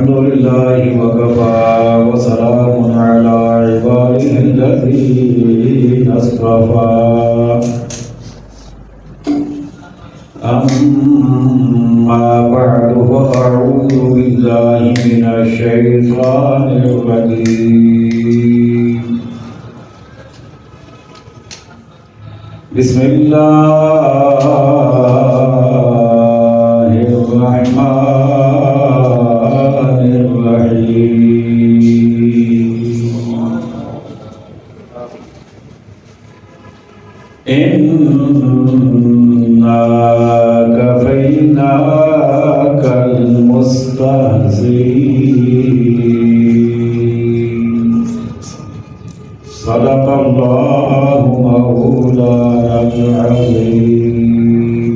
الحمد لله وكفى وسلام على عباده الذين اصطفى أما بعد فأعوذ بالله من الشيطان الرجيم بسم الله الرحمن الرحيم إنا كفيناك المستهزئين صدق الله مولانا العظيم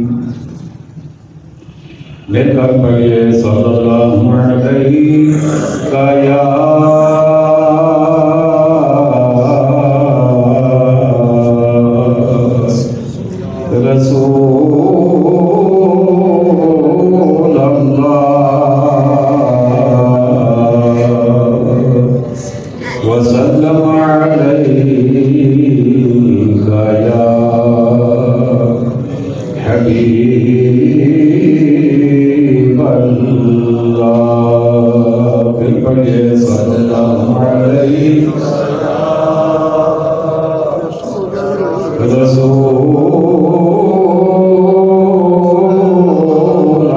مل کر پڑھیے صلی اللہ علیہ یا رسول اللہ وسلم علیہ یا حبیب اللہ پھر پڑھیے صلی اللہ علیہ رسول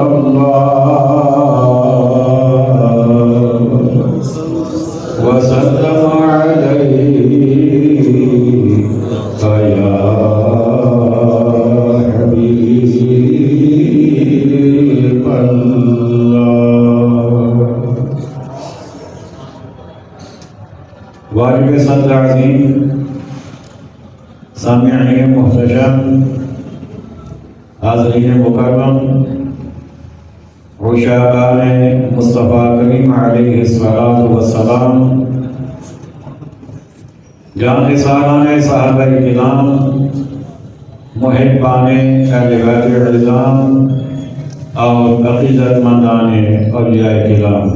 اللہ وسلم علیہ یا حبیب اللہ واجب صدر عظیم سامعین محتشم حاضرین مکرم عشاقان مصطفیٰ کریم علیہ الصلاۃ والسلام جان سالان صحابہ کرام محبان اہل بیت العظام اور عقیدت مندان اولیاء کرام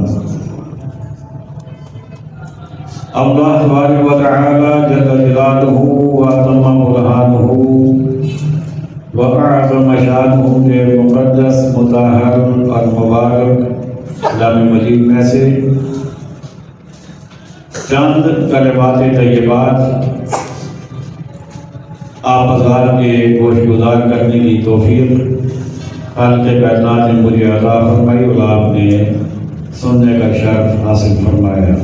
اللہ تبارک و تعالی جل جلالہ واتم برہانہ وأعظم شانہ کے مقدس مطہر اور مبارک کلام مجید میں سے چند کلمات طیبات آپ حضرات کے گوش گزار کرنے کی توفیق خالق کائنات نے مجھے عطا فرمائی اور آپ نے سننے کا شرف حاصل فرمایا۔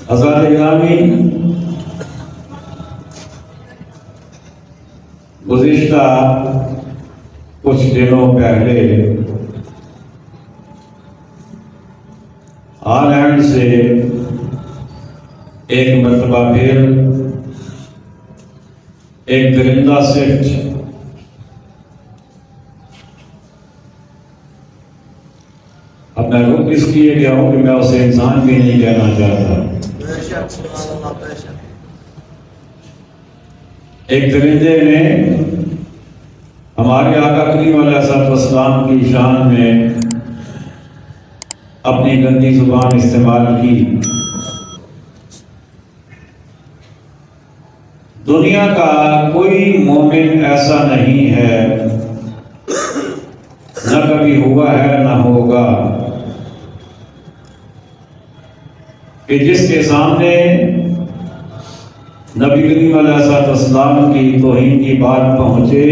حضرات گرامی، گزشتہ کچھ دنوں پہلے آلینڈ سے ایک مرتبہ پھر ایک درندہ سفٹ اپنا رخ اس لیے گیا ہوں کہ میں اسے انسان بھی نہیں کہنا چاہتا۔ ایک درندے نے ہمارے آقا کریم علیہ السلام کی شان میں اپنی گندی زبان استعمال کی۔ دنیا کا کوئی مومن ایسا نہیں ہے، نہ کبھی ہوا ہے نہ ہوگا، کہ جس کے سامنے نبی کریم علیہ السلام کی توہین کی بات پہنچے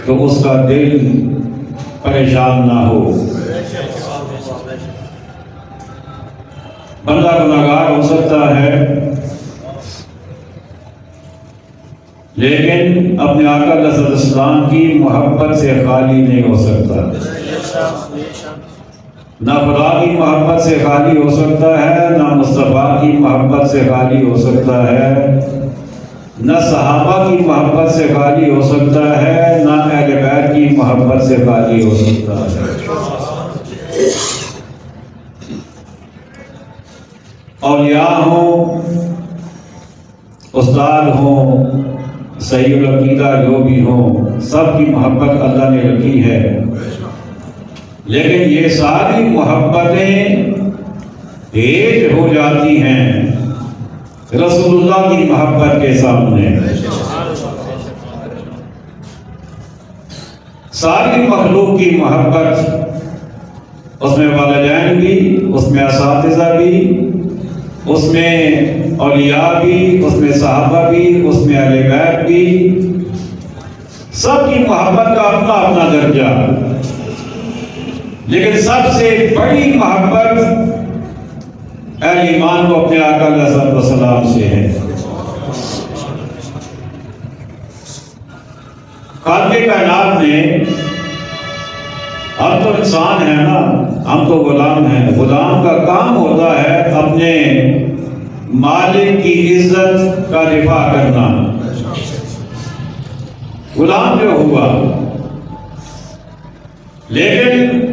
تو اس کا دل پریشان نہ ہو۔ بندہ گناہگار ہو سکتا ہے لیکن اپنے آقا علیہ السلام کی محبت سے خالی نہیں ہو سکتا، نہ خدا کی محبت سے خالی ہو سکتا ہے، نہ مصطفیٰ کی محبت سے خالی ہو سکتا ہے، نہ صحابہ کی محبت سے خالی ہو سکتا ہے، نہ اہل بیت کی محبت سے خالی ہو سکتا ہے۔ اولیاء ہوں، استاد ہوں، صحیح العقیدہ جو بھی ہوں، سب کی محبت اللہ نے رکھی ہے، لیکن یہ ساری محبتیں تیز ہو جاتی ہیں رسول اللہ کی محبت کے سامنے۔ ساری مخلوق کی محبت، اس میں والدین بھی، اس میں اساتذہ بھی، اس میں اولیاء بھی، اس میں صحابہ بھی، اس میں اہل بیت بھی، سب کی محبت کا اپنا اپنا درجہ، لیکن سب سے بڑی محبت اہل ایمان کو اپنے آقا علیہ الصلوۃ والسلام سے ہے۔ خالق کائنات نے، ہم تو انسان ہیں نا، ہم تو غلام ہیں، غلام کا کام ہوتا ہے اپنے مالک کی عزت کا دفاع کرنا۔ غلام جو ہوا، لیکن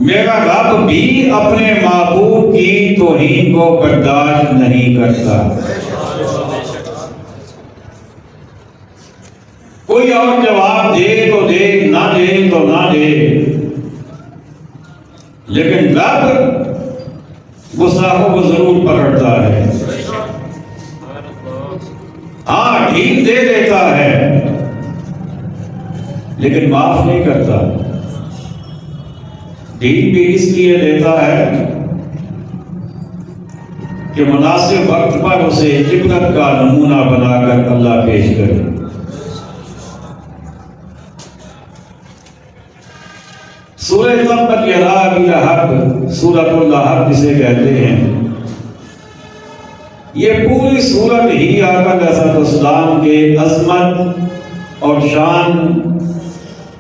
میرا رب بھی اپنے معبود کی توہین کو برداشت نہیں کرتا۔ کوئی اور جواب دے تو دے، نہ دے تو نہ دے، لیکن رب گستاخوں کو ضرور پکڑتا ہے۔ ہاں ڈھیل دے دیتا ہے، لیکن معاف نہیں کرتا۔ ڈھیل بھی اس لیے دیتا ہے کہ مناسب وقت پر اسے عبرت کا نمونہ بنا کر اللہ پیش کرے۔ سورہ تبت یدا ابی لہب، سورۃ اللہب جسے کہتے ہیں، یہ پوری سورت ہی آقا علیہ الصلوۃ والسلام کے عظمت اور شان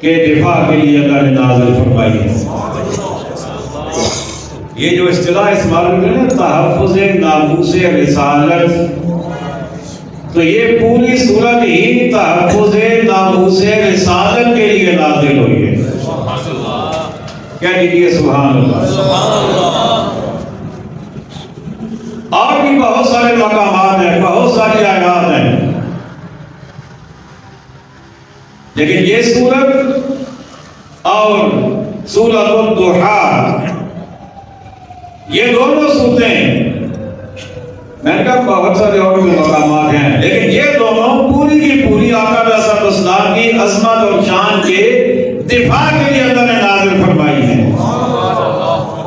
کے دفاع کے لیے اللہ نے نازل فرمائی ہے۔ یہ جو اصطلاح استعمال ہوئی ہے نا، تحفظ ناموس رسالت، تو یہ پوری صورت ہی تحفظ ناموس رسالت کے لیے نازل ہوئی ہے۔ کہہ دیجیے سبحان اللہ۔ اور بھی بہت سارے مقامات ہیں، بہت ساری آیات ہیں، لیکن یہ سورت اور سورۃ الضحیٰ، یہ دونوں سورتیں، میں نے کہا بہت سارے اور بھی مقامات ہیں، لیکن یہ دونوں پوری کی پوری آقا علیہ الصلوۃ والسلام کی عظمت اور شان کے دفاع کے لیے اللہ نے نازل فرمائی ہے۔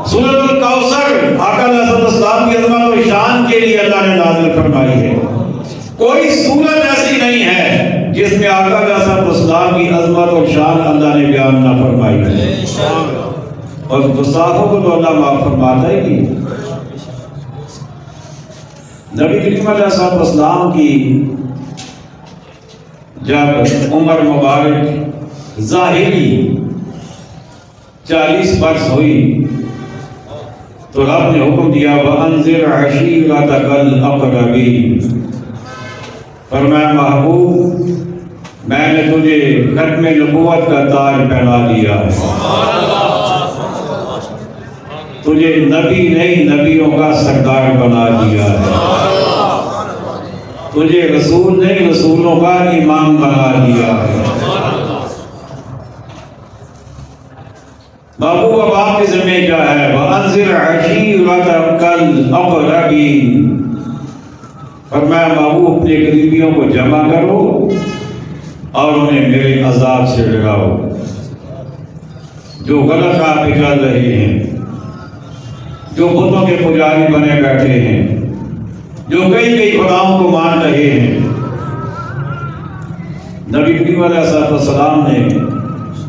سورۃ الکوثر آقا علیہ الصلوۃ والسلام کی عظمت اور شان کے لیے اللہ نے نازل فرمائی ہے۔ کوئی سورت ایسی نہیں ہے جس میں آقا علیہ الصلوۃ والسلام کی عظمت اور شان اللہ نے بیان نہ فرمائی ہے، اور گستاخوں کو تو اللہ معاف فرماتا ہی نہیں۔ نبی کریم علیہ الصلوۃ والسلام کی جب عمر مبارک ظاہری 40 برس ہوئی تو رب نے حکم دیا وَأَنذِرْ عَشِيرَتَكَ الْأَقْرَبِينَ، فرمایا محبوب میں نے تجھے ختم نبوت کا تاج پہنا دیا ہے، تجھے نبی نہیں نبیوں کا سردار بنا دیا ہے، تجھے رسول نہیں رسولوں کا امام بنا دیا ہے۔ محبوب اب آپ کے ذمہ کیا ہے؟ وَأَنذِرْ عَشِيرَتَكَ الْأَقْرَبِينَ، فرمایا محبوب اپنے قریبیوں کو جمع کرو اور انہیں میرے عذاب سے ڈراؤ، جو غلط راہ پہ چل رہے ہیں، جو بتوں کے پجاری بنے بیٹھے ہیں، جو کئی کئی خداؤں کو مان رہے ہیں۔ نبی کریم علیہ الصلوۃ والسلام نے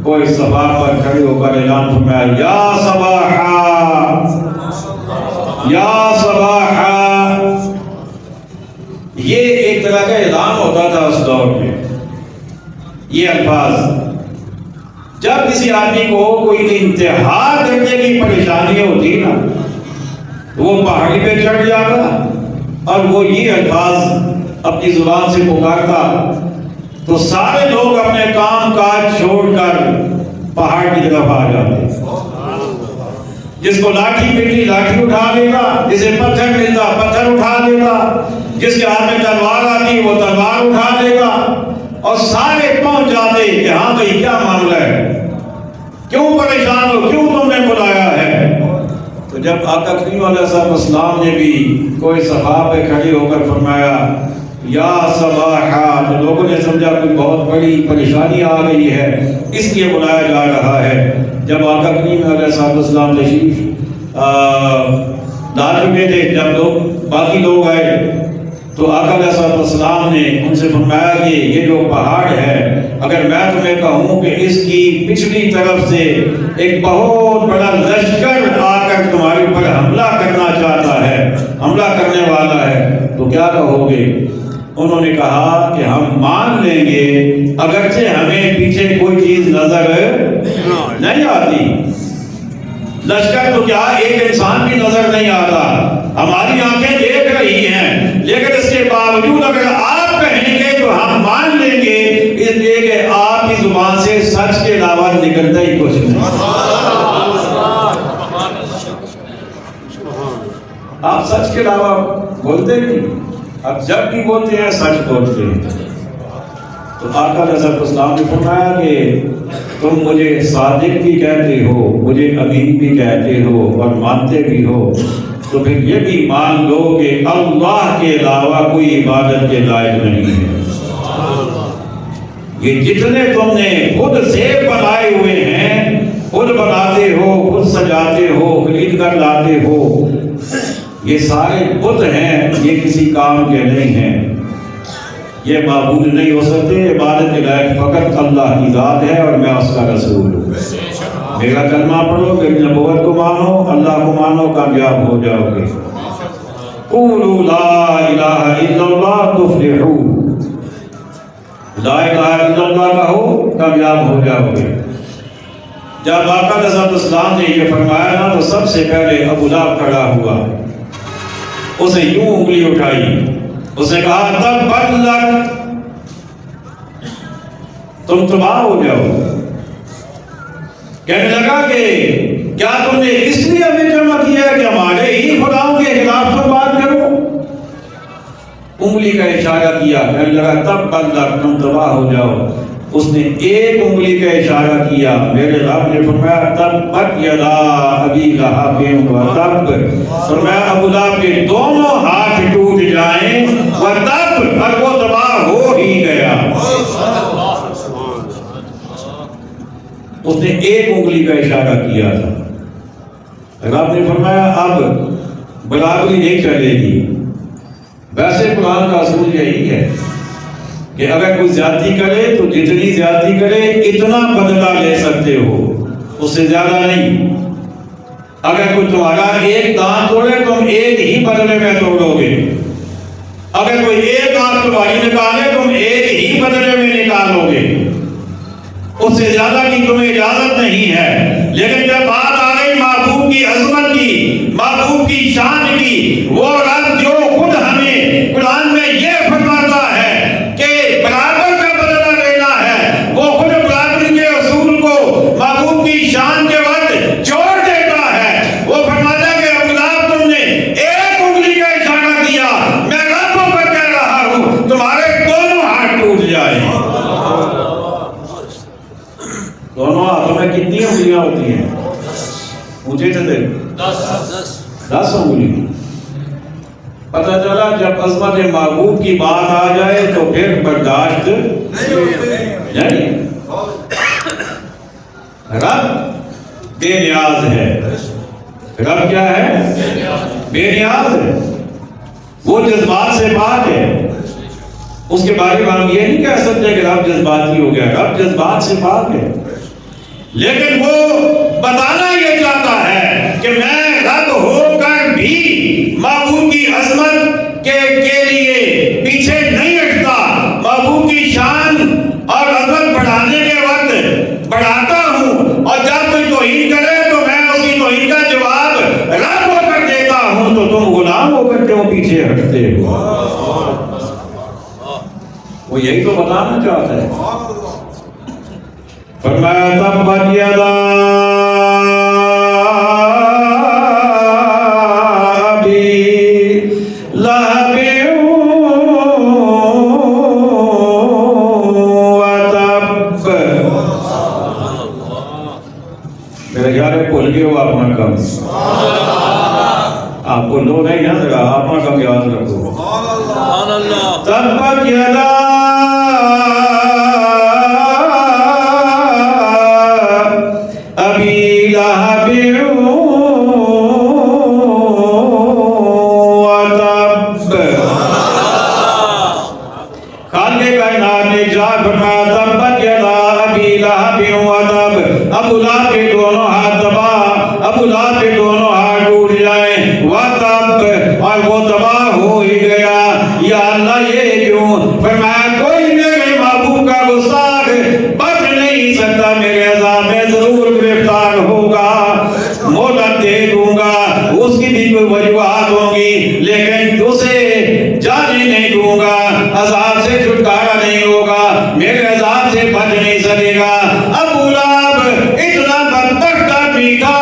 کوئی صفا پر کھڑے ہو کر اعلان فرمایا یا صباحا یا صباحا۔ یہ ایک طرح کا اعلان ہوتا تھا اس دور میں، یہ الفاظ جب کسی آدمی کو کوئی انتہا درجے کی پریشانی ہوتی نا، وہ پہاڑی پہ چڑھ جاتا اور وہ یہ الفاظ اپنی زبان سے پکارتا تو سارے لوگ اپنے کام کاج چھوڑ کر پہاڑ کی طرف آ جاتے۔ جس کو لاٹھی ملتی لاٹھی اٹھا لیتا، جسے پتھر ملتا پتھر اٹھا لیتا، جس کے ہاتھ میں تلوار آتی وہ تلوار اٹھا لے گا، اور سارے پہنچ جاتے کہ ہاں بھائی کیا معاملہ ہے، کیوں پریشان ہو، کیوں تم نے بلایا ہے؟ تو جب آقا کریم علیہ السلام نے بھی کوئی صحابہ پہ کھڑے ہو کر فرمایا یا صباحا، تو لوگوں نے سمجھا کوئی بہت بڑی پریشانی آ گئی ہے، اس لیے بلایا جا رہا ہے۔ جب آقا کریم علیہ السلام تشریف لا چکے تھے، جب باقی لوگ آئے تو آقا علیہ السلام نے ان سے فرمایا کہ یہ جو پہاڑ ہے، اگر میں تمہیں کہوں کہ اس کی پچھلی طرف سے ایک بہت بڑا لشکر آ کر تمہارے اوپر حملہ کرنا چاہتا ہے، حملہ کرنے والا ہے، تو کیا کہو گے؟ انہوں نے کہا کہ ہم مان لیں گے اگرچہ ہمیں پیچھے کوئی چیز نظر نہیں آتی۔ لشکر تو کیا ایک انسان بھی نظر نہیں آتا، ہماری آنکھیں دیکھ رہی ہیں، لیکن اس کے باوجود اگر آپ کہیں گے تو ہم مان لیں گے، اس لیے کہ آپ کی زبان سے سچ کے علاوہ نکلتا ہی کچھ نہیں۔ آپ سچ کے علاوہ بولتے نہیں، اب جب بھی بولتے ہیں سچ بولتے ہیں۔ تو آقا علیہ السلام نے فرمایا کہ تم مجھے صادق بھی کہتے ہو، مجھے امین بھی کہتے ہو اور مانتے بھی ہو، تو پھر یہ بھی مان لو کہ اللہ کے علاوہ کوئی عبادت کے لائق نہیں ہے۔ یہ جتنے تم نے خود سے بنائے ہوئے ہیں، خود بناتے ہو، خود سجاتے ہو، خرید کر لاتے ہو، یہ سارے بت ہیں، یہ کسی کام کے نہیں ہیں، یہ معبود نہیں ہو سکتے۔ عبادت کے لائق فقط اللہ کی ذات ہے اور میں اس کا رسول ہوں۔ میرا کلمہ پڑھو، میری نبوت کو مانو، اللہ کو مانو، کامیاب ہو جاؤ گے۔ قولوا لا الہ الا اللہ تفلحوا، لا الہ الا اللہ کہو، کامیاب ہو جاؤ گے۔ جب آقا علیہ السلام نے یہ فرمایا نا تو سب سے پہلے ابو لہب کھڑا ہوا، اسے یوں انگلی اٹھائی، اسے کہا تبت لک، تم تباہ ہو جاؤ۔ کہنے لگا کہ کیا تم نے اس لیے ہمیں جمع کیا کہ ہمارے ہی خداؤں کے خلاف پر بات کرو؟ انگلی کا اشارہ کیا، کہنے لگا تبت لک، تم تباہ ہو جاؤ۔ اس نے ایک انگلی کا اشارہ کیا، میرے رب نے فرمایا تبت یدا ابی لہب وتب، فرمایا ابو لہب کے دونوں ہاتھ ٹوٹ جائیں، وتب، اور وہ تباہ ہو ہی گیا۔ اس نے ایک انگلی کا اشارہ کیا تھا۔ رب نے فرمایا اب برابری نہیں چلے گی۔ ویسے قرآن کا اصول یہی ہے کہ اگر کوئی زیادتی کرے تو جتنی زیادتی کرے اتنا بدلہ لے سکتے ہو، اس سے زیادہ نہیں۔ اگر کوئی تمہارا ایک دانت توڑے تم ایک ہی بدلے میں توڑو گے، اگر کوئی ایک آنکھ تمہاری نکالے تم ایک ہی بدلے میں نکالو گے، اس سے زیادہ کی تمہیں اجازت نہیں ہے۔ لیکن جب بات آ گئی محبوب کی عظمت کی، محبوب کی شان کی، وہ رب جو خود ہمیں قرآن میں یہ فرماتا ہے کہ برابر کا بدلہ لینا ہے، وہ خود برابری کے اصول کو محبوب کی شان کے وقت چھوڑ دیتا ہے۔ وہ فرماتا ہے کہ ابو لہب تم نے ایک انگلی کا اشارہ کیا، میں رب کو پر کہہ رہا ہوں تمہارے دونوں ہاتھ ٹوٹ جائیں۔ دونوں ہاتھوں میں کتنی انگلیاں ہوتی ہیں؟ مجھے تو دیکھ 10 انگلی۔ پتہ چلا جب عظمت محبوب کی بات آ جائے تو پھر برداشت نہیں۔ رب بے نیاز ہے، رب کیا ہے؟ بے نیاز ہے، وہ جذبات سے پاک ہے۔ اس کے بارے میں ہم یہ نہیں کہہ سکتے کہ رب جذباتی ہو گیا، رب جذبات سے پاک ہے، لیکن وہ بتانا یہ چاہتا ہے کہ میں رب ہو کر بھی محبوب کی عظمت کے لیے پیچھے نہیں ہٹتا، محبوب کی شان اور عظمت بڑھانے کے وقت بڑھاتا ہوں، اور جب کوئی توہین کرے تو میں اس کی توہین کا جواب رب ہو کر دیتا ہوں، تو تم غلام ہو کر کیوں پیچھے ہٹتے ہو؟ وہ یہی تو بتانا چاہتا ہے۔ فرمایا تبت یدا ابی لہب میرا خیال ہے بھول گئے ہو اپنا کام. آپ بھولو نہیں نا ذرا اپنا کام یاد رکھو. تبت یدا ابی لہب وتب. خالق کائنات نے ارشاد فرمایا تبت یدا ابی لہب وتب. ابو لہب کے دونوں ہاتھ تباہ، ابو لہب کے دونوں ہاتھ ٹوٹ جائیں. وتب، اور وہ تباہ ہو ہی گیا. یا اللہ یہ کیوں؟ فرمایا کوئی میرے محبوب کا گستاخ بچ نہیں سکتا، میرے عذاب میں ضرور گرفتار ہوگا. مہلت دے دوں گا، اس کی بھی کوئی وجوہات ہوں گی، لیکن اسے جانے نہیں دوں گا. عذاب سے چھٹکارا نہیں ہوگا، میرے عذاب سے بچ نہیں سکے گا. ابو لہب اتنا بدبخت آدمی تھا.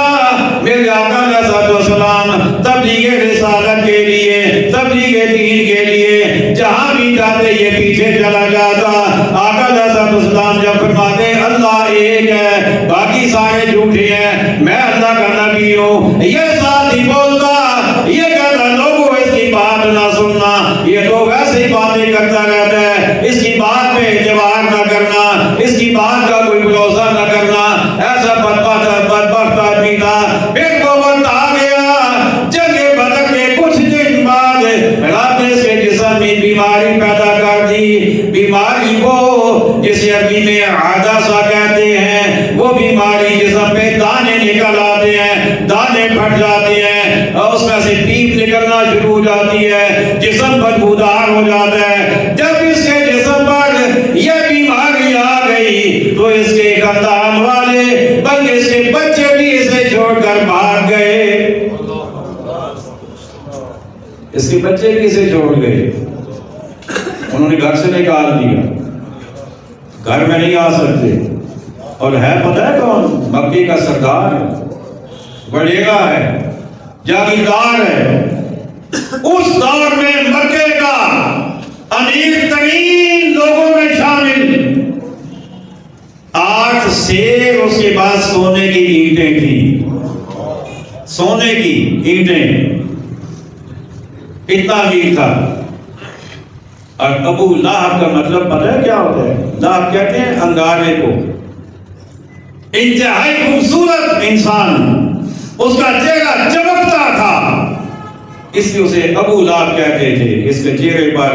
میرے آقا علیہ السلام تبلیغ رسالت کے لیے، تبلیغ دین کے لیے جہاں بھی جاتے یہ پیچھے چلا جاتا. آقا علیہ السلام جب فرماتے اللہ ایک ہے باقی سارے جھوٹے ہیں، میں اللہ کا نبی ہوں، یہ ساتھ ہی بولتا، یہ کہتا لوگوں اس کی بات نہ سننا، یہ تو ویسے ہی باتیں کرتا رہتا ہے، اس کی بات پہ اعتبار نہ کرنا، اس کی بات کا کوئی بھروسہ نہ کرنا. ایسا بدبخت آدمی تھا. پھر وہ وقت آ گیا جنگ بدر کے کچھ دن بعد رب نے اس کے جسم میں بیماری پیدا کر دی. بیماری وہ جسے عربی میں عدسہ کہتے ہیں، وہ بیماری جسم میں دانے نکل آتے ہیں، دانے پھٹ جاتے ہیں اور اس میں سے پیپ نکلنا شروع ہو جاتی ہے، جسم بدبودار ہو جاتا ہے. جب اس کے جسم پر یہ بیماری آ گئی تو اس کے خاندان والے بلکہ اس کے بچے بھی اسے چھوڑ کر بھاگ گئے. اس کے بچے بھی اسے چھوڑ گئے، انہوں نے گھر سے نکال دیا، گھر میں نہیں آ سکتے. اور ہے پتہ ہے کون؟ مکے کا سردار ہے، وڈیرا ہے، جاگیردار ہے. اس دور میں مکے کا امیر ترین لوگوں میں شامل. 8 سیر اس کے پاس سونے کی اینٹیں تھیں، سونے کی اینٹیں، اتنا امیر تھا. اور ابو لہب کا مطلب پتہ ہے کیا ہوتا ہے؟ لہب کہتے ہیں انگارے کو. انتہائی خوبصورت انسان، اس کا چہرہ چمکتا تھا، اس لیے اسے ابو لہب کہتے تھے. اس کے چہرے پر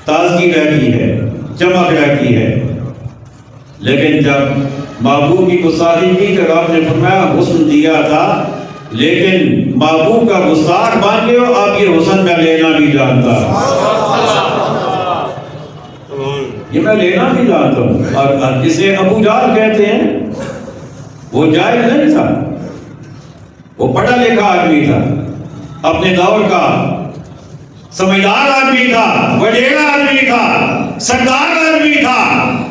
تازگی رہتی ہے، چمک رہتی ہے. لیکن جب محبوب کی گستاخی کی تو آپ نے فرمایا حسن دیا تھا، لیکن محبوب کا گستاخ بن گئے ہو، آپ یہ حسن میں لینا بھی جانتا. یہ میں لینا بھی جانتا ہوں. اور جسے ابو جہل کہتے ہیں وہ جاہل نہیں تھا، وہ پڑھا لکھا آدمی تھا، اپنے دور کا سمجھدار آدمی تھا، وڈیرا آدمی تھا، سردار آدمی تھا.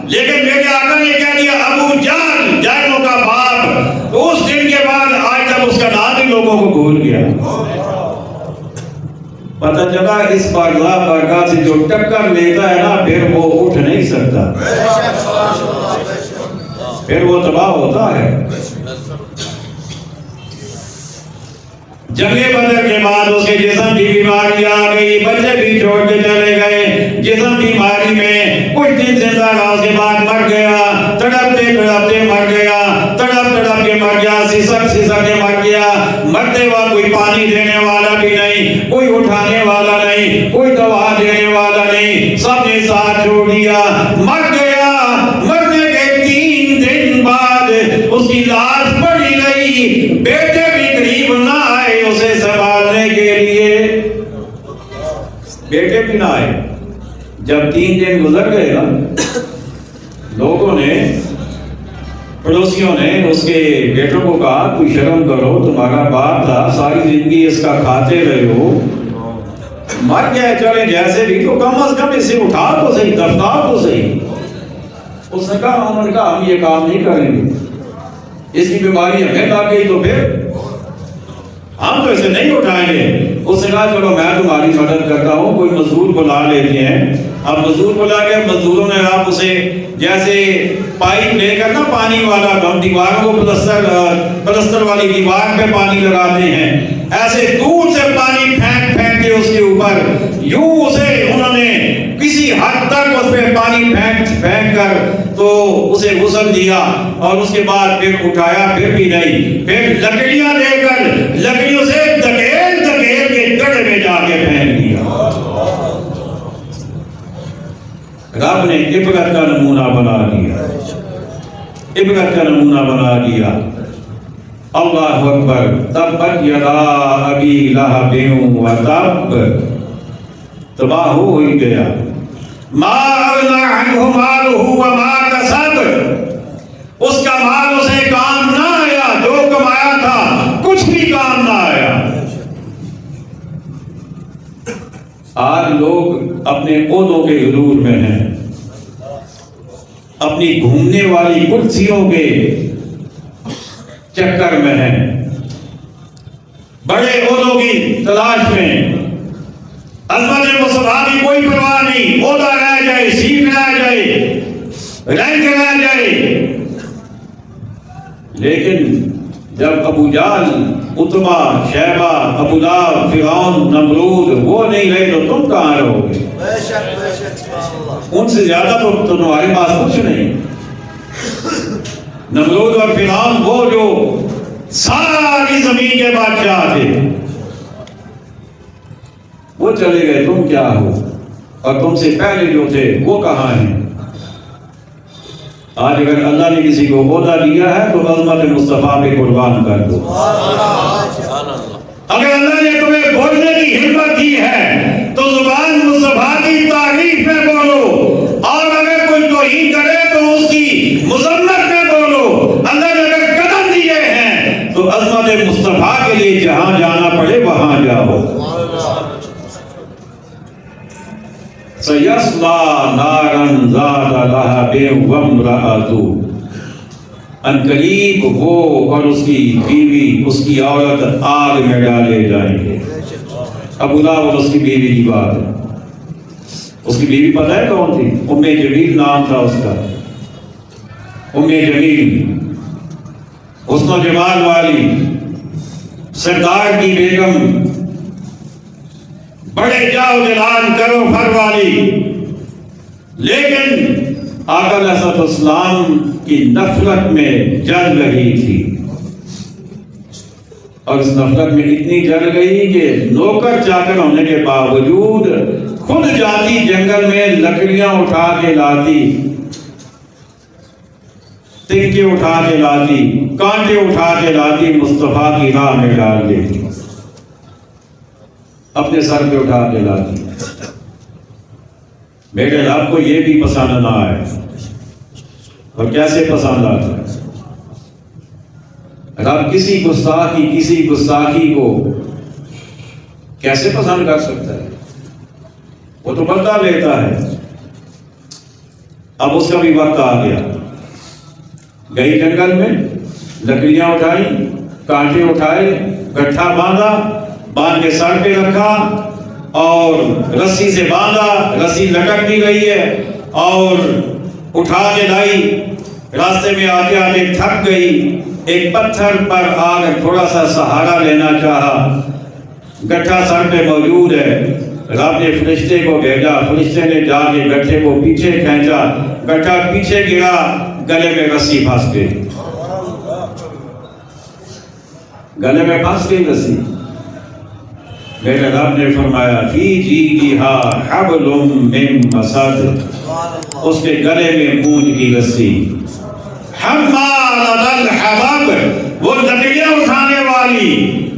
لیکن میرے آقا نے کہہ دیا ابو جہل، جاہلوں کا باپ. تو اس دن کے بعد آج تک اس کا نام ہی لوگوں کو بھول گیا. پتہ چلا اس بارگاہ سے جو ٹکر لیتا ہے نا پھر وہ اٹھ نہیں سکتا، پھر وہ تباہ ہوتا ہے. جنگ بدر کے بعد اس کے جسم کی بیماری آ گئی، بچے بھی چھوڑ کے چلے گئے. جسم بیماری میں کچھ دن زندہ رہا، اس کے بعد مر گیا. تڑپتے تڑپتے مر گیا، تڑپ تڑپ کے مر گیا، سسک سسک کے مر گیا. مرتے وقت کوئی پانی دینے والا بھی نہیں، کوئی اٹھانے والا نہیں، کوئی دوا دینے والا نہیں، سب نے ساتھ چھوڑ دیا. مر گیا. مرنے کے 3 دن بعد اس کی لاش پڑی رہی. بیٹے بھی قریب نہ آئے اسے سنبھالنے کے لیے، بیٹے بھی نہ آئے. جب 3 دن گزر گئے نا، لوگوں نے، پڑوسیوں نے اس کے بیٹوں کو کہا کوئی شرم کرو، تمہارا باپ تھا، ساری زندگی اس کا کھاتے رہے ہو، مر گیا چلے جیسے بھی تو کم از کم اسے اٹھا تو صحیح، دفنا تو صحیح. اس نے کہا، انہوں نے کہا ہم یہ کام نہیں کریں گے، اس کی بیماری ہمیں لگ گئی تو پھر ہم تو اسے نہیں اٹھائیں گے. اس نے کہا چلو میں تمہاری مدد کرتا ہوں، کوئی مزدور بلا لیتے ہیں۔ اب مزدور بلا کے مزدوروں نے آپ اسے جیسے پائپ لے کر نا پانی والا، ہم دیواروں کو پلستر والی دیوار پہ پانی لگاتے ہیں، ایسے دور سے پانی پھینک پھینک کے اس کے اوپر یوں اسے انہوں نے کسی حد تک اس پہ پانی پھینک کر تو اسے غسل دیا، اور اس کے بعد پھر اٹھایا، پھر بھی نہیں، پھر لکڑیاں لے کر لکڑیوں سے دھکیل دھکیل کے گڑھے میں جا کے پھینک دیا۔ رب نے عبرت کا نمونہ بنا دیا، عبرت کا نمونہ بنا دیا۔ اللہ اکبر، تبت یدا ابی لہب وتب، تباہ ہو ہی گیا۔ ما اغنی عنہ مالہ وما کسب، اس کا مال اسے کام نہ آیا، جو کمایا تھا کچھ بھی کام نہ آیا۔ آج لوگ اپنے عہدوں کے غرور میں ہیں، اپنی گھومنے والی کرسیوں کے چکر میں ہیں، بڑے عہدوں کی تلاش میں۔ عظمت مصطفیٰ کی کوئی پرواہ نہیں، عہدہ رہ جائے، سیٹ رہ جائے، رینک رہ جائے۔ لیکن جب ابو جہل، عتبہ، شیبہ، ابو لہب، فرعون، نمرود وہ نہیں رہے تو تم کہاں رہو گے؟ ان سے زیادہ تو تمہارے پاس کچھ نہیں۔ نمرود اور فرعون وہ جو ساری زمین کے بادشاہ تھے، وہ چلے گئے، تم کیا ہو؟ اور تم سے پہلے جو تھے وہ کہاں ہیں؟ آج اگر اللہ نے کسی کو عہدہ دیا ہے تو عظمت مصطفیٰ پہ قربان کر دو۔ اگر اللہ نے تمہیں بولنے کی ہمت دی ہے تو زبان مصطفیٰ کی تعریف میں بولو، اور اگر کوئی توہین کرے تو اس کی مذمت میں بولو۔ اللہ نے اگر قدم دیے ہیں تو عظمت مصطفیٰ کے لیے جہاں جانا پڑے وہاں جاؤ۔ سَيَصْلَىٰ نَارًا ذَاتَ لَهَبٍ وَامْرَأَتُهُ، عنقریب وہ اور اس کی بیوی، اس کی عورت آگ میں ڈالے جائیں گے۔ ابو لہب اور اس کی بیوی کی بات ہے۔ اس کی بیوی پتہ ہے کون تھی؟ ام جمیل نام تھا اس کا، ام جمیل، حسن و جمال والی، سردار کی بیگم، بڑے جاؤ جلال کرو فر والی، لیکن آقا علیہ السلام کی نفرت میں جل رہی تھی، اور اس نفرت میں اتنی جل گئی کہ نوکر چاکر ہونے کے باوجود خود جاتی جنگل میں لکڑیاں اٹھا کے لاتی، تنکے اٹھا کے لاتی، کانٹے اٹھا کے لاتی، مصطفیٰ کی راہ میں ڈال دیتی، اپنے سر پہ اٹھا کے لاتی۔ میرے رب کو یہ بھی پسند نہ آئے، اور کیسے پسند آتا ہے؟ رب کسی گستاخی کو کیسے پسند کر سکتا ہے؟ وہ تو بدلہ لیتا ہے۔ اب اس کا بھی وقت آ گیا، گئی جنگل میں، لکڑیاں اٹھائی، کانٹے اٹھائے، گٹھا باندھا، باندھ کے سر پہ رکھا اور رسی سے باندھا، رسی لٹک بھی رہی ہے اور اٹھا کے لائی۔ راستے میں آتے آتے تھک گئی، ایک پتھر پر آ کر تھوڑا سا سہارا لینا چاہا، گٹھا سر پہ موجود ہے۔ رب نے فرشتے کو بھیجا، فرشتے نے جا کے گٹھے کو پیچھے کھینچا، گٹھا پیچھے گرا، گلے میں رسی پھنس گئی، گلے میں پھنس گئی رسی۔ میرے رب نے فرمایا فی جیدہا حبل من مسد، اس کے گلے میں مونج کی رسی۔ حمالۃ الحطب، وہ لکڑیاں اٹھانے والی،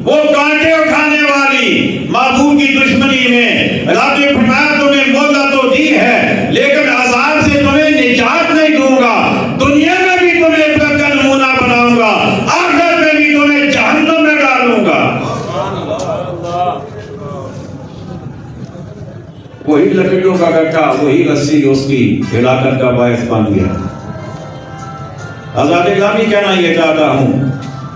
وہ کانٹے اٹھانے والی، معبود کی دشمنی میں۔ رب نے فرمایا تمہیں مہلت تو دی ہے لیکن عذاب سے تمہیں نجات نہیں دوں گا، دنیا میں بھی تمہیں عبرت کا نمونہ بناؤں گا، آخرت میں بھی تمہیں جہنم میں ڈالوں گا۔ وہی لکڑیوں کا گٹھا، وہی رسی اس کی ہلاکت کا باعث بن گیا۔ حضرت گرامی کہنا یہ چاہتا ہوں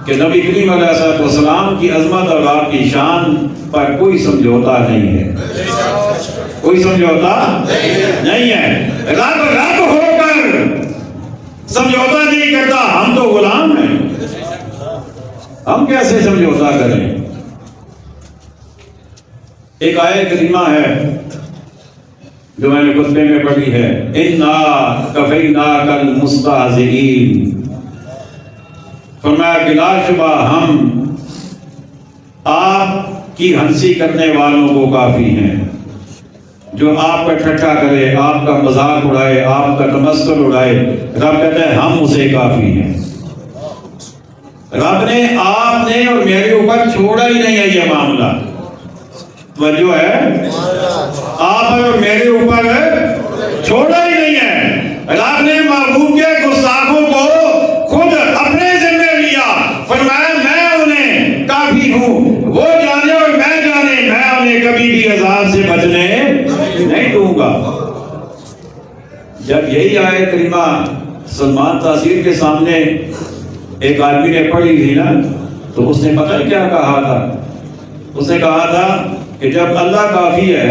کہ نبی کریم علیہ السلام کی عظمت اور آپ کی شان پر کوئی سمجھوتا نہیں ہے، کوئی سمجھوتا نہیں ہے۔ رب ہو کر سمجھوتا نہیں کرتا، ہم تو غلام ہیں، ہم کیسے سمجھوتا کریں؟ ایک آیت کریمہ ہے جو میں نے خطبے میں پڑھی ہے، اِنَّا كَفَيْنَاكَ الْمُسْتَهْزِئِينَ، فرمایا بلا شبہ ہم آپ کی ہنسی کرنے والوں کو کافی ہیں، جو آپ کا ٹھٹھا کرے، آپ کا مذاق اڑائے، آپ کا تمسخر اڑائے، رب کہتے ہیں ہم اسے کافی ہیں۔ رب نے آپ نے اور میرے اوپر چھوڑا ہی نہیں ہے یہ معاملہ، توجہ ہے، آپ اور میرے اوپر چھوڑا ہی نہیں ہے۔ رب نے محبوب کے گستاخوں کو خود اپنے ذمہ لیا، فرمایا میں انہیں کافی ہوں، وہ جانے اور میں جانے، میں انہیں کبھی بھی عذاب سے بچنے نہیں دوں گا۔ جب یہی آیت کریمہ سلمان تاثیر کے سامنے ایک آدمی نے پڑھی تھی نا، تو اس نے پتہ کیا کہا تھا؟ اس نے کہا تھا کہ جب اللہ کافی ہے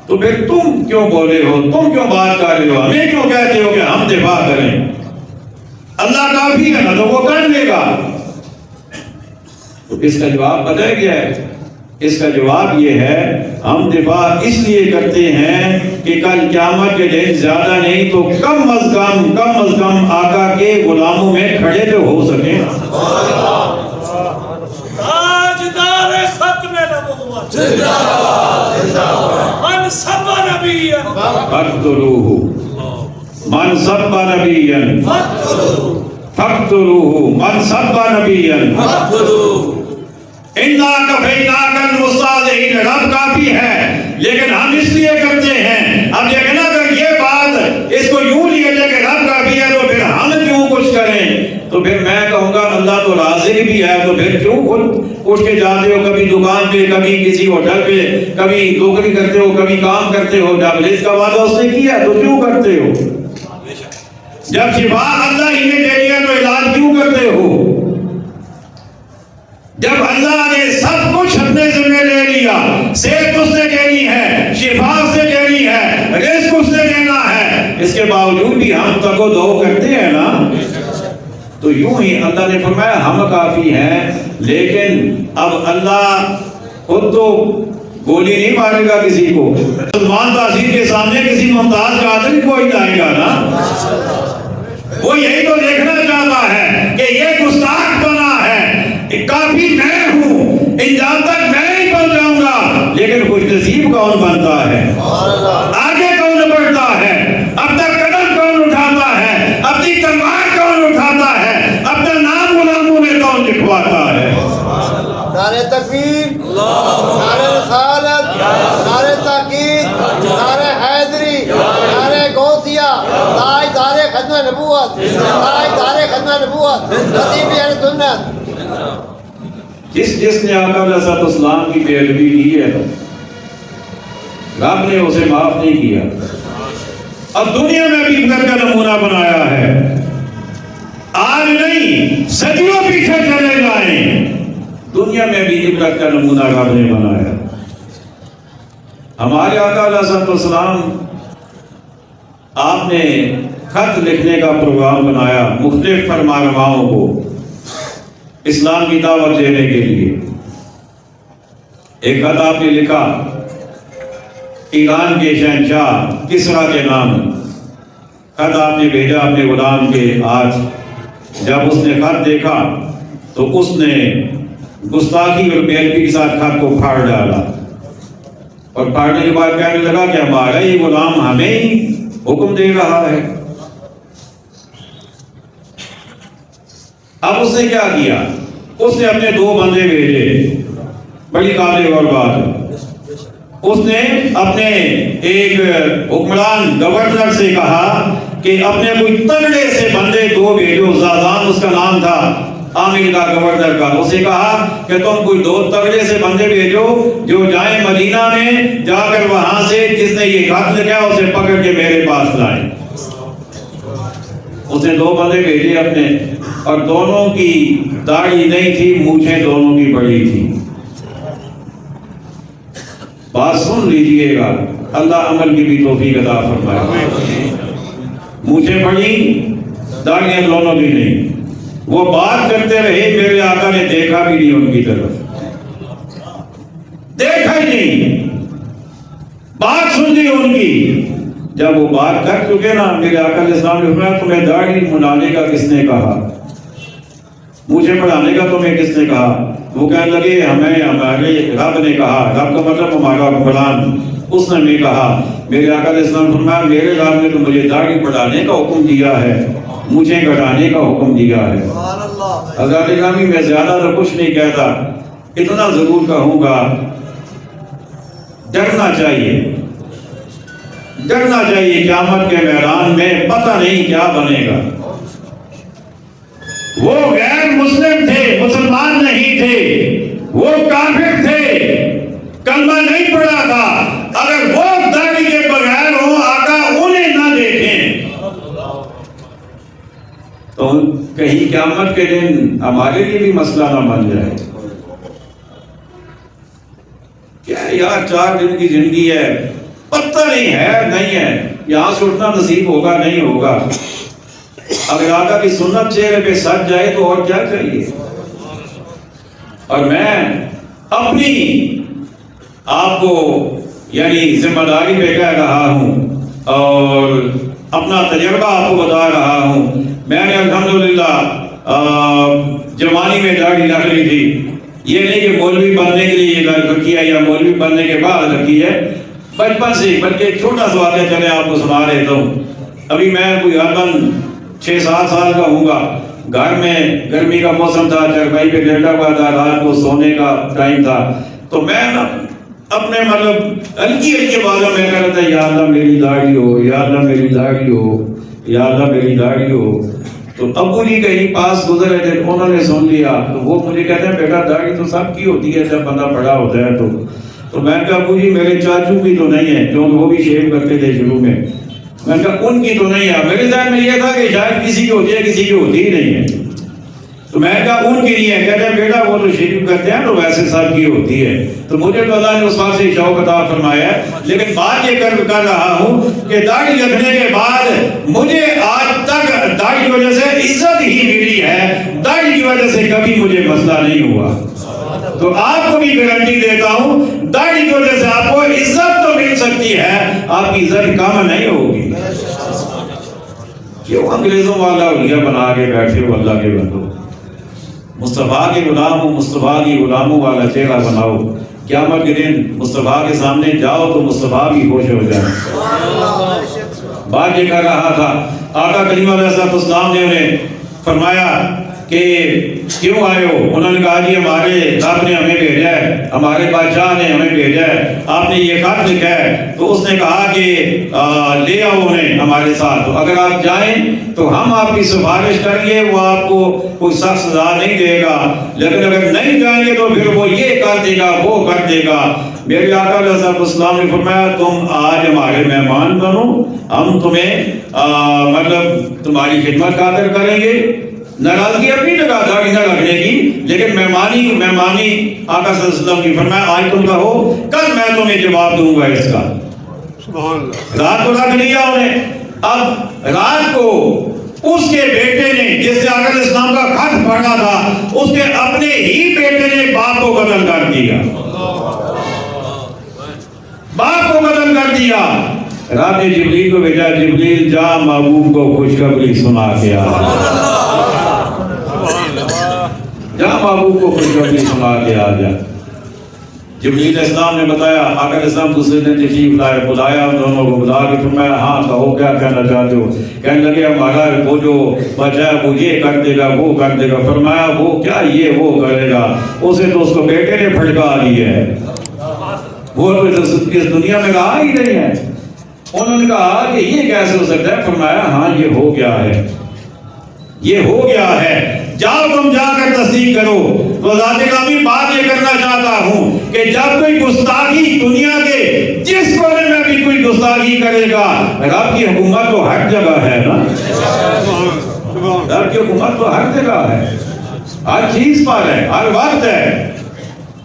تو پھر تم کیوں بولے ہو، تم کیوں بات کر رہے ہو، ہمیں کیوں کہتے ہو کہ ہم دفاع کریں؟ اللہ کافی ہے نا تو وہ کر لے گا۔ تو اس کا جواب پتہ ہے کیا ہے؟ اس کا جواب یہ ہے، ہم دفاع اس لیے کرتے ہیں کہ کل قیامت کے دن زیادہ نہیں تو کم از کم آقا کے غلاموں میں کھڑے تو ہو سکیں۔ تاجدار ختم نبوت من سب نبیا فاقتلوہ، من سب نبیا فاقتلوہ، من سب نبیا اِنَّا كَفَيْنَاكَ الْمُسْتَهْزِئِينَ، رب کافی ہے، لیکن ہم اس لیے کرتے ہیں۔ اب دیکھنا اگر یہ بات اس کو یوں لیا جائے کہ رب کافی ہے تو پھر ہم کیوں کچھ کریں؟ تو پھر میں کہوں گا اللہ تو رازق بھی ہے، تو پھر کیوں خود اٹھ کے جاتے ہو، کبھی دکان پہ، کبھی کسی ہوٹل پہ، کبھی نوکری کرتے ہو، کبھی کام کرتے ہو، جب رزق کا وعدہ اس نے کیا تو کیوں کرتے ہو؟ جب شفا اللہ ہی نے دے دیا تو علاج کیوں کرتے ہو؟ جب اللہ نے سب کچھ اپنے ذمہ لے لیا، صحت اس نے دینی ہے، شفا اس نے دینی ہے، رزق اس نے دینا ہے، اس کے باوجود بھی ہم تگ و دو کرتے ہیں نا۔ تو یوں ہی اللہ نے فرمایا ہم کافی ہیں، لیکن اب اللہ خود تو گولی نہیں مارے گا کسی کو، سلمان تاثیر کے سامنے کسی ممتاز قاتل کوئی لائے گا نا۔ وہ یہی تو دیکھنا چاہتا ہے کہ یہ گستاخ بنا ہے، کافی میں ہوں، انجام تک میں ہی پہنچ جاؤں گا، لیکن خوش نصیب کون بنتا ہے؟ آگے کون بڑھتا ہے؟ اب تک قدم کون اٹھاتا ہے؟ اپنی تلوار کون اٹھاتا ہے؟ اپنا نام غلاموں میں کون لکھواتا ہے؟ نعرہ تکبیر، نعرہ رسالت، نعرہ تاکید، نعرہ حیدری، نعرہ غوثیہ، تاجدار ختم نبوت، تاجدار ختم نبوت، خطیب اہل سنت۔ جس نے آقا علیہ السلام کی بے ادبی کی ہے رب نے اسے معاف نہیں کیا، اب دنیا میں بھی عبرت کا نمونہ بنایا ہے۔ آج نہیں، صدیوں پیچھے چلے جائیں، دنیا میں بھی عبرت کا نمونہ رب نے بنایا۔ ہمارے آقا علیہ السلام آپ نے خط لکھنے کا پروگرام بنایا مختلف فرمانرواؤں کو اسلام کی دعوت دینے کے لیے۔ ایک خط آپ نے لکھا ایران کے شہنشاہ کسریٰ کے نام، خط آپ نے بھیجا اپنے غلام کے ہاتھ۔ جب اس نے خط دیکھا تو اس نے گستاخی اور بے ادبی کے ساتھ خط کو پھاڑ ڈالا، اور پھاڑنے کے بعد کہنے لگا کہ ہمارا یہ غلام ہمیں ہی حکم دے رہا ہے۔ اب اس نے کیا کیا؟ اس نے اپنے 2 بندے بھیجے، بڑی قابل غور بات ہے۔ اس نے اپنے ایک حکمران گورنر سے کہا کہ اپنے کوئی تگڑے سے بندے 2 بھیجو، زازان اس کا نام تھا، عامل کا، گورنر کا۔ اسے کہا کہ تم کوئی 2 تگڑے سے بندے بھیجو جو جائیں مدینہ میں، جا کر وہاں سے جس نے یہ خط لکھا اسے پکڑ کے میرے پاس لائیں۔ اس نے 2 بندے بھیجے اپنے، اور دونوں کی داڑھی نہیں تھی، مونچھیں دونوں کی بڑی تھی۔ بات سن لیجئے گا، اللہ عمل کی بھی توفیق عطا فرمائے۔ مونچھیں بڑی، داڑھیاں دونوں کی نہیں۔ وہ بات کرتے رہے، میرے آقا نے دیکھا بھی نہیں ان کی طرف، دیکھا ہی نہیں، بات سن لی ان کی۔ جب وہ بات کر چکے نا، میرے آقا علیہ السلام نے فرمایا تمہیں داڑھی منڈانے کا کس نے کہا، مجھے پڑھانے کا تمہیں کس نے کہا؟ وہ کہنے لگے ہمیں ہمارے رب نے کہا، رب کا مطلب ہمارا حکمران، اس نے بھی کہا۔ میرے آقا علیہ السلام نے فرمایا میرے رب نے تو مجھے داڑھی بڑھانے کا حکم دیا ہے، مجھے کٹانے کا حکم دیا ہے۔ حضرات گرامی میں زیادہ تو کچھ نہیں کہتا، اتنا ضرور کہوں گا، ڈرنا چاہیے، ڈرنا چاہیے قیامت کے میدان میں، پتہ نہیں کیا بنے گا۔ وہ غیر مسلم تھے، مسلمان نہیں تھے، وہ کافر تھے، کلمہ نہیں پڑھا تھا، اگر وہ داڑھی کے بغیر ہوں، آقا انہیں نہ دیکھیں تو کہیں قیامت کے دن ہمارے لیے بھی مسئلہ نہ بن جائے۔ کیا یار 4 دن کی زندگی ہے، پتہ نہیں ہے نہیں ہے، یہاں سے اٹھنا نصیب ہوگا نہیں ہوگا۔ اگر آقا کی سنت چہرے پہ سج جائے تو اور کیا چاہیے۔ اور میں اپنی آپ کو یعنی ذمہ داری پہ کہہ رہا ہوں اور اپنا تجربہ آپ کو بتا رہا ہوں۔ میں نے الحمدللہ جوانی میں داڑھی رکھ لی تھی، یہ نہیں کہ مولوی بننے کے لیے یہ داڑھی رکھی ہے یا مولوی بننے کے بعد رکھی ہے، بچپن سے، بلکہ ایک چھوٹا سا واقعہ چلے آپ کو سنا دیتا ہوں۔ ابھی میں کوئی غالباً 6-7 سال کا ہوں گا، گھر میں گرمی کا موسم تھا، چرپائی پہ لیٹا ہوا تھا، رات کو سونے کا ٹائم تھا، تو میں اپنے مطلب ہلکی ہلکی باتوں میں کہہ رہا تھا یا اللہ میری داڑھی ہو، یا اللہ میری داڑھی ہو، یا اللہ میری داڑھی ہو۔ تو ابو جی کہیں پاس گزرے تھے، انہوں نے سن لیا، تو وہ مجھے کہتے ہیں بیٹا داڑھی تو سب کی ہوتی ہے جب بندہ بڑا ہوتا ہے تو میں نے کہا ابو جی میرے چاچو کی تو نہیں ہے، کیونکہ وہ بھی شیو کرتے تھے شروع میں۔ میں نے کہا ان کی تو نہیں ہے، میرے ذہن میں یہ تھا کہ شاید کسی کی ہوتی ہے کسی کی ہوتی ہی نہیں ہے، تو میں نے کہا ان کی نہیں ہے، کہتے ہیں بیٹا وہ تو شریف کرتے ہیں تو ویسے سب کی ہوتی ہے۔ تو مجھے تو اللہ نے اس بات سے شوق عطا فرمایا ہے، لیکن بات یہ کر رہا ہوں کہ داڑھی رکھنے کے بعد مجھے آج تک داڑھی کی وجہ سے عزت ہی ملی ہے، داڑھی کی وجہ سے کبھی مجھے مسئلہ نہیں ہوا۔ تو آپ کو بھی گارنٹی دیتا ہوں داڑھی کی وجہ سے آپ کو عزت تو مل سکتی ہے، آپ کی عزت کم نہیں ہوگی۔ کیوں انگریزوں والا اولیاء بنا کے بیٹھے ہو اللہ کے بندو؟ مصطفیٰ کے غلام ہو، مصطفیٰ کی غلاموں والا چہرہ بناؤ، قیامت کے دن مصطفیٰ کے سامنے جاؤ تو مصطفیٰ بھی خوش ہو جائے۔ بات یہ کر رہا تھا، آقا کریم علیہ السلام نے انہیں فرمایا کہ کیوں آئے ہو؟ انہوں نے کہا جی ہمارے رب نے ہمیں بھیجا ہے، ہمارے بادشاہ نے ہمیں بھیجا ہے، آپ نے یہ خط لکھا ہے۔ تو اس نے کہا کہ لے آؤ انہیں ہمارے ساتھ، تو اگر آپ جائیں تو ہم آپ کی سفارش کریں گے، وہ آپ کو کوئی سخت سزا نہیں دے گا، لیکن اگر نہیں جائیں گے تو پھر وہ یہ کر دے گا وہ کر دے گا۔ میرے آقا علیہ السلام نے فرمایا تم آج ہمارے مہمان بنو، ہم تمہیں مطلب تمہاری خدمت خاطر کریں گے۔ ناراضگی اپنی جگہ داڑھی نہ رکھنے کی، لیکن مہمانی آقا صلی اللہ علیہ وسلم کی فرمایا آج تم کہو کل میں تمہیں جواب دوں گا اس کا۔ رات کو رکھ لیا انہیں، اب رات کو اس کے بیٹے نے جس سے آقا علیہ السلام کا خط پڑھا تھا، اس کے اپنے ہی بیٹے نے باپ کو قتل کر دیا، باپ کو قتل کر دیا۔ رات نے جبریل کو بھیجا، جبریل جا محبوب کو خوشخبری سنا کے آ، جا محبوب کو خوشخبری سنا کے آ جا۔ جبریل علیہ السلام نے بتایا، آقا علیہ السلام دوسرے دن تشریف لائے، بلایا دونوں کو، بلا کے فرمایا ہاں کہو کیا کہنا چاہتے ہو؟ کہنے لگے ہمارا وہ جو بچہ ہے وہ یہ کر دے گا وہ کر دے گا۔ فرمایا وہ کیا یہ وہ کرے گا؟ اسے تو اس کو بیٹے نے پھٹکا دی ہے، وہ تو اس دنیا میں رہا ہی نہیں ہے۔ انہوں نے کہا کہ یہ کیسے ہو سکتا ہے؟ فرمایا ہاں یہ ہو گیا ہے، یہ ہو گیا ہے، جاؤ تم جا کر تصدیق کرو۔ تو ذات گرامی بات یہ کرنا چاہتا ہوں کہ جب کوئی گستاخی دنیا کے جس کونے میں بھی کوئی گستاخی کرے گا، رب کی حکومت تو ہر جگہ ہے نا۔ رب کی حکومت تو ہر جگہ ہے، ہر چیز پر ہے، ہر وقت ہے،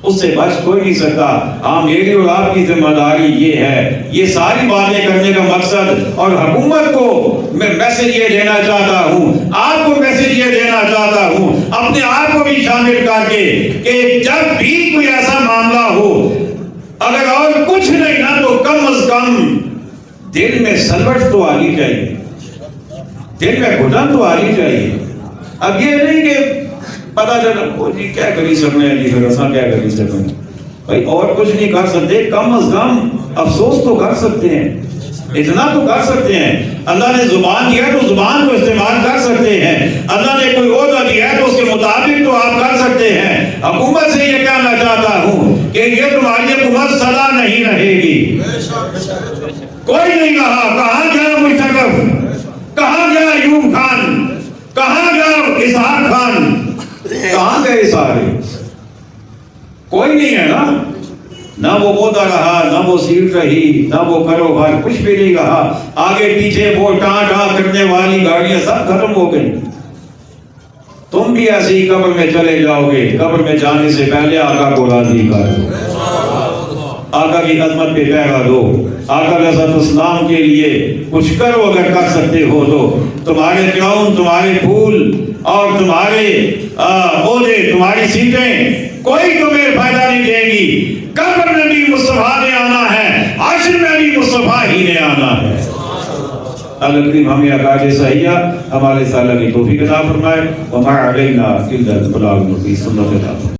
اس سے بچ کوئی نہیں سکتا۔ ہاں میری اور آپ کی ذمہ داری یہ ہے، یہ ساری باتیں کرنے کا مقصد اور حکومت کو میں میسج یہ دینا چاہتا ہوں، آپ کو میسج یہ دینا چاہتا ہوں، اپنے آپ کو بھی شامل کر کے کہ جب بھی کوئی ایسا معاملہ ہو، اگر اور کچھ نہیں نا تو کم از کم دل میں سلوٹ تو آنی چاہیے، دل میں گھٹن تو آنی چاہیے۔ اب یہ نہیں کہ پتا چلا وہ جی کیا کری سکنے ہیں، جی پھر اساں کیا کری سکنے ہیں، بھائی اور کچھ نہیں کر سکتے، کم از کم افسوس تو کر سکتے ہیں، اتنا تو کر سکتے ہیں۔ اللہ نے زبان دیا تو زبان کو استعمال کر سکتے ہیں، اللہ نے کوئی عہدہ دیا ہے تو اس کے مطابق تو آپ کر سکتے ہیں۔ حکومت سے یہ کہنا چاہتا ہوں کہ یہ تمہاری حکومت سدا نہیں رہے گی۔ کوئی نہیں کہا کہاں گیا مشرف، کہاں گیا ایوب خان، کہاں گیا اسحاق خان، کہاں گئے سارے؟ کوئی نہیں ہے نا، نہ وہ عہدہ رہا، نہ وہ سیٹ رہی، نہ وہ کاروبار، کچھ بھی نہیں رہا۔ آگے پیچھے وہ ٹاں ٹاں کرنے والی گاڑیاں سب ختم ہو گئی۔ تم بھی ایسے ہی قبر میں چلے جاؤ گے، قبر میں جانے سے پہلے آقا کو راضی کر دو، آقا کی خدمت پہ پہرا دو، آقا علیہ السلام کے لیے کچھ کرو اگر کر سکتے ہو تو۔ تمہارے کراؤن، تمہارے پھول اور تمہارے عہدے، تمہاری سیٹیں کوئی تمہیں فائدہ نہیں دے گی۔ قبر میں بھی مصطفیٰ نے آنا ہے، عرش میں بھی مصطفیٰ ہی نے آنا ہے۔ اللہ کریم ہمیں عقائد صحیحہ ہمارے سالہ کی توفیق عطا فرمائے۔ وما علینا الا البلاغ المبین۔ صلی اللہ علیہ وسلم۔